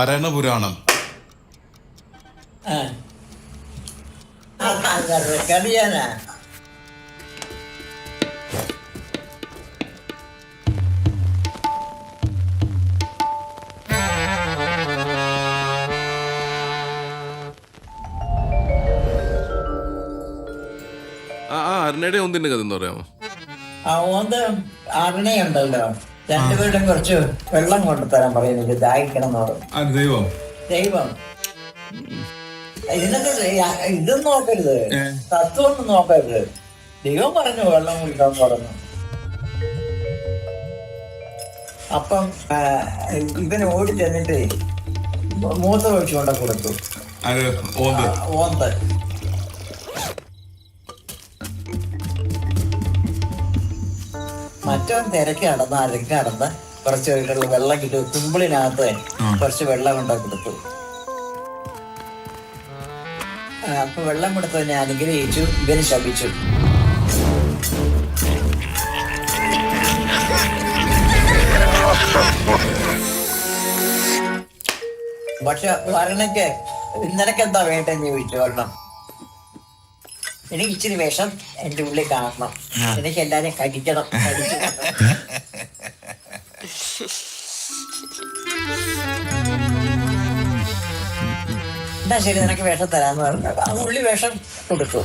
അരണപുരാണം. Record ചെയ്യാനാ? അരുണയുടെ ഒന്നിന്റെ കഥ എന്ന് പറയാമോ? ഓന്ത് അരുണയുണ്ടല്ലോ, രണ്ടുപേരും കുറച്ച് വെള്ളം കൊണ്ടുതരാൻ പറയുന്നത്, ദാഹിക്കണം എന്ന് പറഞ്ഞു. ദൈവം ഇതിനൊക്കെ ഇതും നോക്കരുത്, തത്വമൊന്നും നോക്കരുത്. ദൈവം പറഞ്ഞു വെള്ളം കുടിക്കാൻ പറഞ്ഞു. അപ്പം ഇവന് ഓടി ചെന്നിട്ട് മൂത്രം ഒഴിച്ചുകൊണ്ട് കൊടുത്തു. ഓന്ത് മറ്റവൻ തിരക്ക് നടന്ന് കുറച്ച് വെള്ളം കിട്ടും, തുമ്പിളിനകത്ത് കുറച്ച് വെള്ളം കൊണ്ടൊക്കെ കൊടുത്തു. അപ്പൊ വെള്ളം കൊടുത്തവനെ അനുഗ്രഹിച്ചു, ഇവന് ശപിച്ചു. പക്ഷെ വരണയ്ക്ക് നിനക്കെന്താ വേണ്ടെന്ന് ചോദിച്ചു. വെള്ളം, എനിക്ക് ഇച്ചിരി വിഷം എന്റെ ഉള്ളിൽ കാണണം, എനിക്ക് എല്ലാരെയും കടിക്കണം. എന്നാ ശരി, നിനക്ക് വിഷം തരാന്ന് പറഞ്ഞു. ആ ഉള്ളി വിഷം കൊടുത്തു.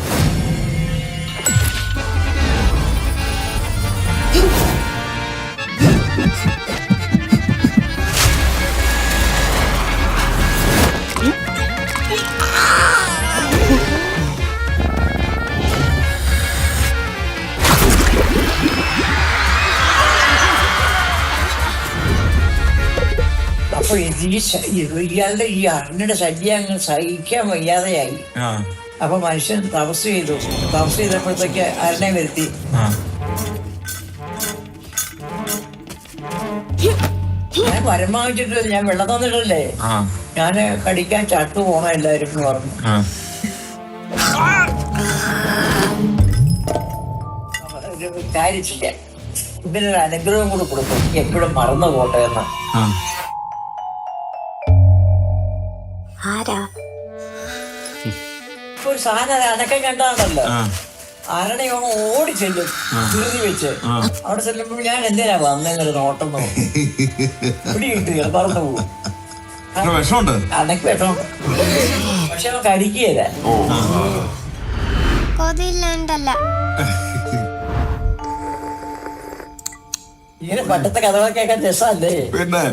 അപ്പൊ ഇയാളുടെ ഈ അരുണയുടെ ശല്യം അങ്ങ് സഹിക്കാൻ വയ്യാതെയായി. അപ്പൊ മനുഷ്യൻ തപസ് ചെയ്തപ്പോഴത്തേക്ക് അരുണെ വരുത്തി. ഞാൻ വരം വാങ്ങിച്ചിട്ട് ഞാൻ വെള്ളം തന്നിട്ടല്ലേ, ഞാന് കടിക്കാൻ ചട്ടു പോണ എല്ലാവരും എന്ന് പറഞ്ഞു. കാര്യത്തില്ല, ഇതിനൊരു അനുഗ്രഹം കൂടി കൊടുക്കും, എപ്പോഴും മറന്നു പോട്ടെ എന്ന്. ഒരു സാധനം അനക്കം കണ്ടാണല്ലോ, അരണയോണം ഓടി ചെല്ലും ധൃതി വെച്ച്. അവിടെ ചെല്ലുമ്പോൾ ഞാൻ എന്തിനാ വന്നൊരു നോട്ടം നോക്കും, പിടി കിട്ടുക, പറന്നു പോകും. അനക്ക് വിഷമുണ്ട്, പക്ഷെ അവൻ കടിക്കുകയല്ല. ഇങ്ങനെ പണ്ടത്തെ കഥകളൊക്കെ കേൾക്കാൻ രസമല്ലേ? പിന്നെ